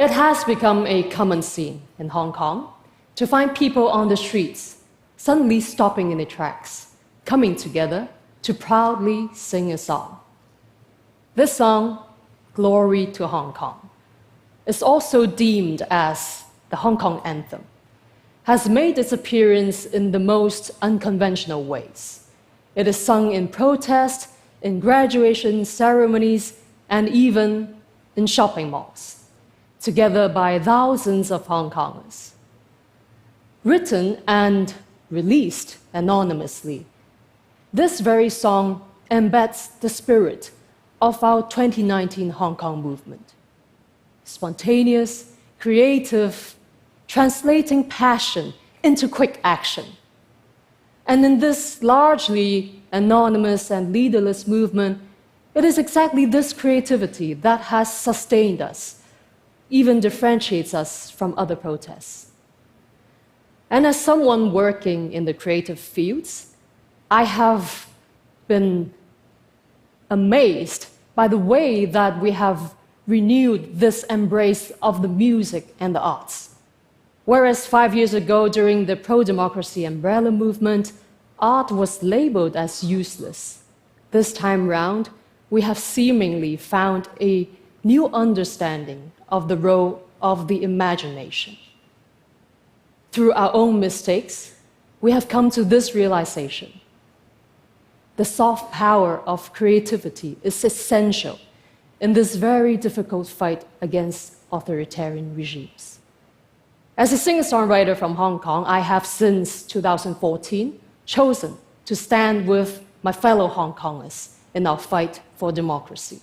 It has become a common scene in Hong Kong to find people on the streets suddenly stopping in their tracks, coming together to proudly sing a song. This song, Glory to Hong Kong, is also deemed as the Hong Kong anthem, has made its appearance in the most unconventional ways. It is sung in protest, in graduation ceremonies, and even in shopping malls, together by thousands of Hong Kongers. Written and released anonymously, this very song embeds the spirit of our 2019 Hong Kong movement. Spontaneous, creative, translating passion into quick action. And in this largely anonymous and leaderless movement, it is exactly this creativity that has sustained us, even differentiates us from other protests. And as someone working in the creative fields, I have been amazed by the way that we have renewed this embrace of the music and the arts. Whereas 5 years ago, during the pro-democracy umbrella movement, art was labeled as useless. This time round, we have seemingly found a new understanding of the role of the imagination. Through our own mistakes, we have come to this realization. The soft power of creativity is essential in this very difficult fight against authoritarian regimes. As a singer-songwriter from Hong Kong, I have since 2014 chosen to stand with my fellow Hong Kongers in our fight for democracy.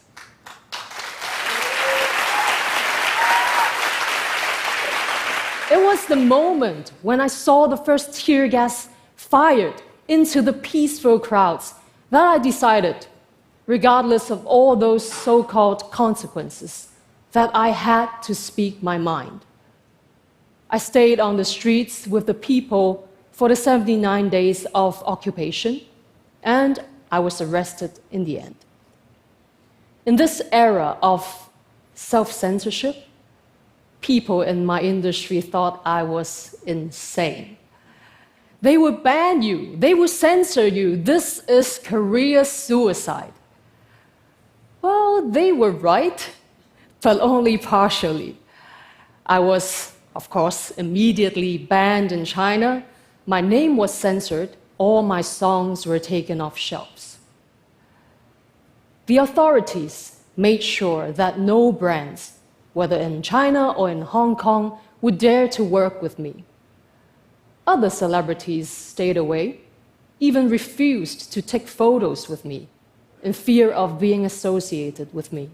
It was the moment when I saw the first tear gas fired into the peaceful crowds that I decided, regardless of all those so-called consequences, that I had to speak my mind. I stayed on the streets with the people for the 79 days of occupation, and I was arrested in the end. In this era of self-censorship, people in my industry thought I was insane. They would ban you, they would censor you. This is career suicide. Well, they were right, but only partially. I was, of course, immediately banned in China. My name was censored. All my songs were taken off shelves. The authorities made sure that no brands, whether in China or in Hong Kong, would dare to work with me. Other celebrities stayed away, even refused to take photos with me, in fear of being associated with me.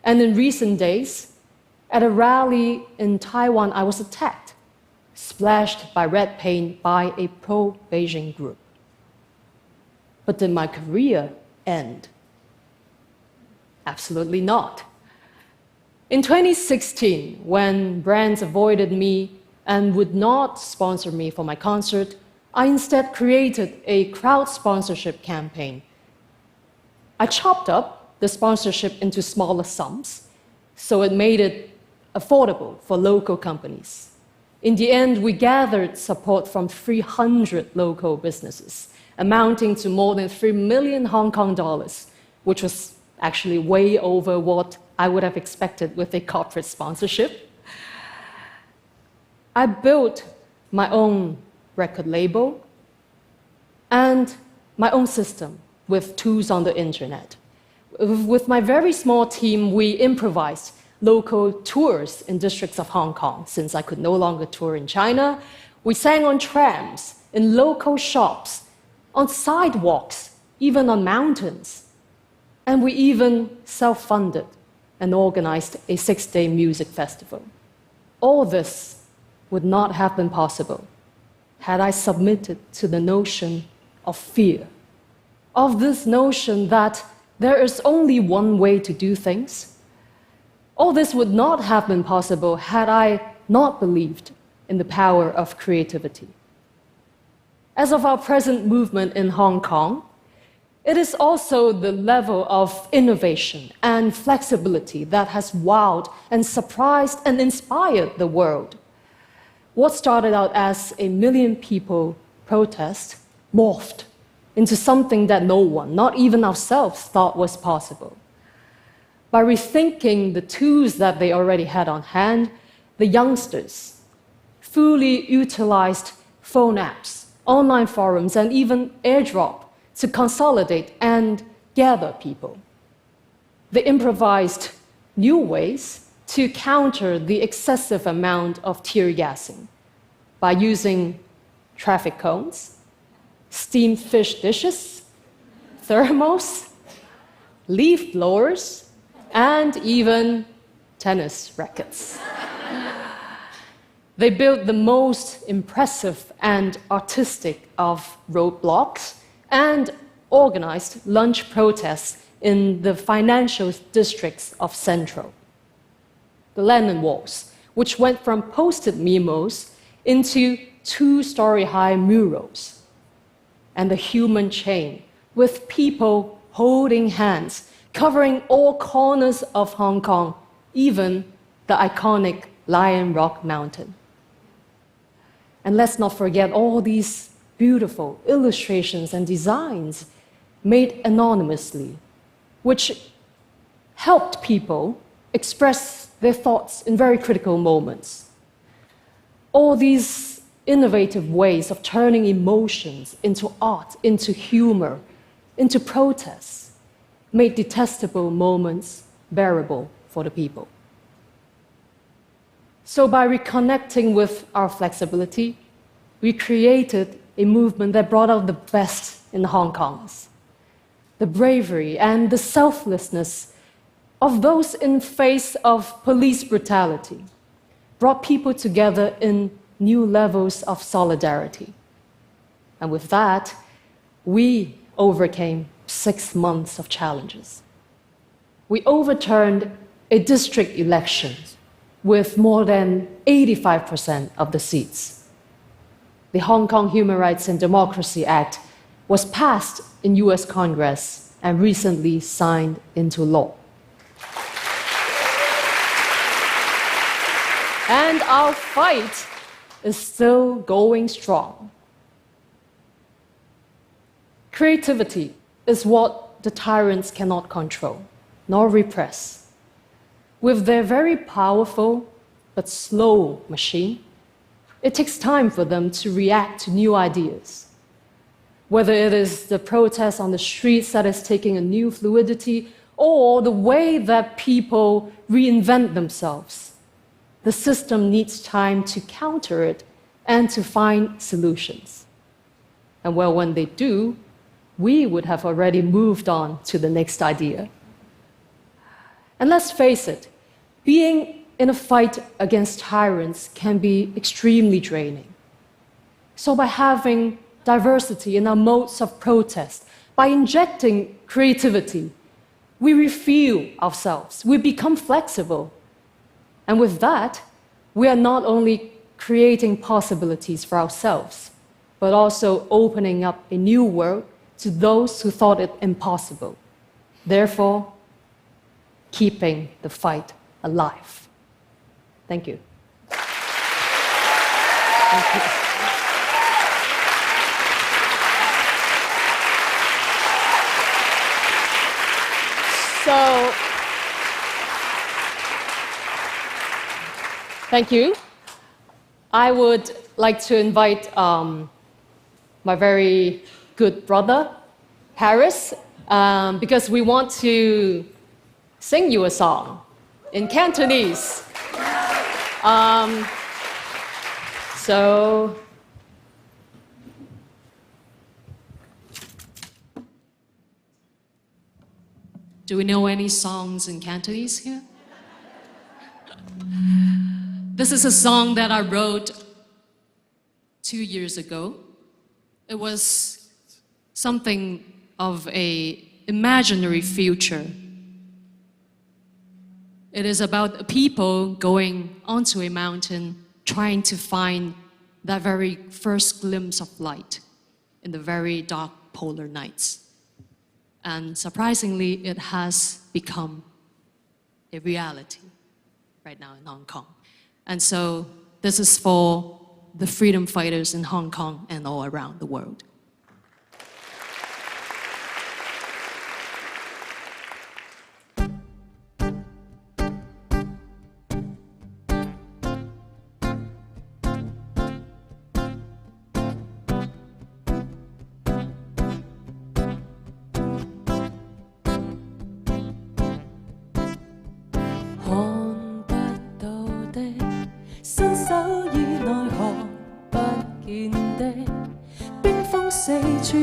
And in recent days, at a rally in Taiwan, I was attacked, splashed by red paint by a pro-Beijing group. But did my career end? Absolutely not. In 2016, when brands avoided me and would not sponsor me for my concert, I instead created a crowd sponsorship campaign. I chopped up the sponsorship into smaller sums, so it made it affordable for local companies. In the end, we gathered support from 300 local businesses, amounting to more than 3 million Hong Kong dollars, which was actually way over what I would have expected with a corporate sponsorship. I built my own record label and my own system with tools on the internet. With my very small team, we improvised local tours in districts of Hong Kong, since I could no longer tour in China. We sang on trams, in local shops, on sidewalks, even on mountains. And we even self-funded and organized a 6-day music festival. All this would not have been possible had I submitted to the notion of fear, of this notion that there is only one way to do things. All this would not have been possible had I not believed in the power of creativity. As of our present movement in Hong Kong, It is also the level of innovation and flexibility that has wowed and surprised and inspired the world. What started out as a million people protest morphed into something that no one, not even ourselves, thought was possible. By rethinking the tools that they already had on hand, the youngsters fully utilized phone apps, online forums, and even airdrop to consolidate and gather people. They improvised new ways to counter the excessive amount of tear gassing by using traffic cones, steamed fish dishes, thermos, leaf blowers, and even tennis rackets. They built the most impressive and artistic of roadblocks and organized lunch protests in the financial districts of Central. The Lennon Walls, which went from posted memos into 2-story-high murals, and the human chain, with people holding hands, covering all corners of Hong Kong, even the iconic Lion Rock Mountain. And let's not forget all these beautiful illustrations and designs made anonymously, which helped people express their thoughts in very critical moments. All these innovative ways of turning emotions into art, into humor, into protests, made detestable moments bearable for the people. So by reconnecting with our flexibility, we created a movement that brought out the best in Hong Kongers, the bravery and the selflessness of those in face of police brutality, brought people together in new levels of solidarity. And with that, we overcame 6 months of challenges. We overturned a district election with more than 85% of the seats. The Hong Kong Human Rights and Democracy Act was passed in US Congress and recently signed into law. And our fight is still going strong. Creativity is what the tyrants cannot control, nor repress. With their very powerful but slow machine, it takes time for them to react to new ideas. Whether it is the protest on the streets that is taking a new fluidity, or the way that people reinvent themselves, the system needs time to counter it and to find solutions. And well, when they do, we would have already moved on to the next idea. And let's face it, being in a fight against tyrants can be extremely draining. So by having diversity in our modes of protest, by injecting creativity, we refuel ourselves, we become flexible. And with that, we are not only creating possibilities for ourselves, but also opening up a new world to those who thought it impossible. Therefore, keeping the fight alive. Thank you. Thank you. So, thank you. I would like to invite my very good brother, Harris, because we want to sing you a song in Cantonese. So, do we know any songs in Cantonese here? This is a song that I wrote 2 years ago. It was something of an imaginary future. It is about people going onto a mountain, trying to find that very first glimpse of light in the very dark polar nights. And surprisingly, it has become a reality right now in Hong Kong. And so this is for the freedom fighters in Hong Kong and all around the world.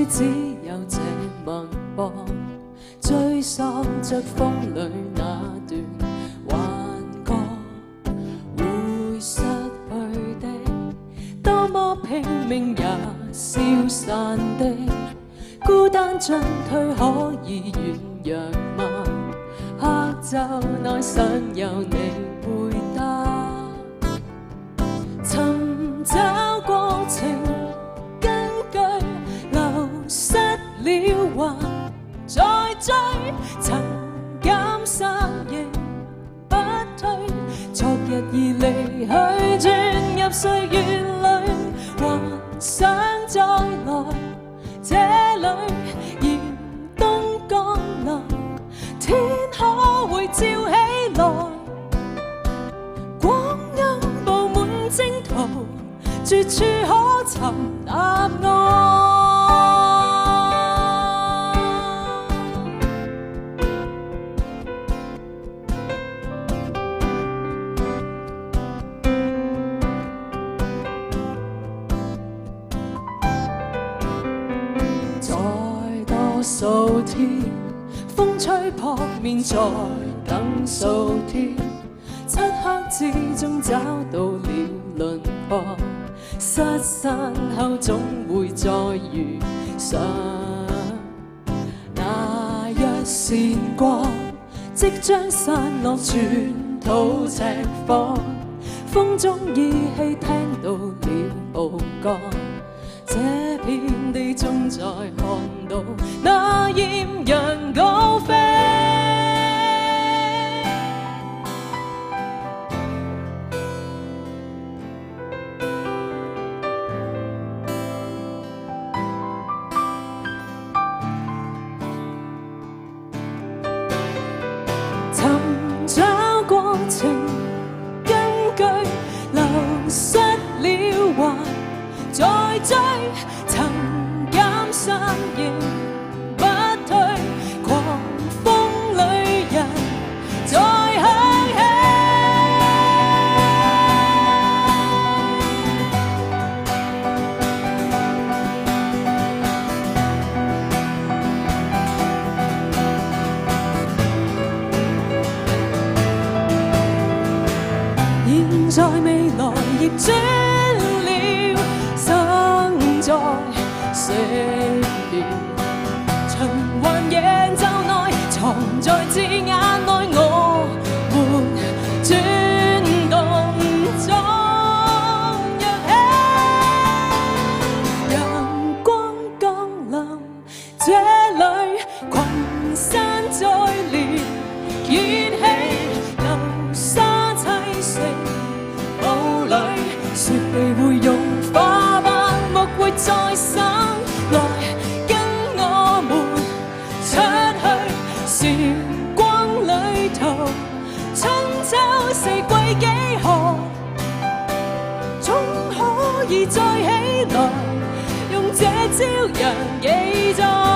只有這脈搏，追溯着風裏那段幻覺，會失去的，多麼拼命也消散的，孤單進退可以軟弱嗎？黑晝內想有你回答，尋找過程。失了還在追，曾減殺仍不退，昨日已離去，轉入歲月裏，還想再來這裏，嚴冬降臨，天可會照起來，光陰佈滿征途，絕處可尋答案。數天，風吹撲面，再等數天，漆黑之中找到了輪廓，失散後總會再遇上。那一線光，即將散落全土赤火，風中依稀聽到了報覺。這片地中再看到那豔陽高飛，尋找過程根據，流失了還在追，曾減殺仍不退，狂風裏人再響起。現在未來逆轉了，生在死了，循環野晝內，藏在字眼內，我們轉動中躍起，陽光降臨這裏，群山再連結起，流沙砌成霧裏，雪地會融化，白木會再生。來跟我們出去，時光旅途，春秋四季幾何，總可以再起來，用這朝陽記載。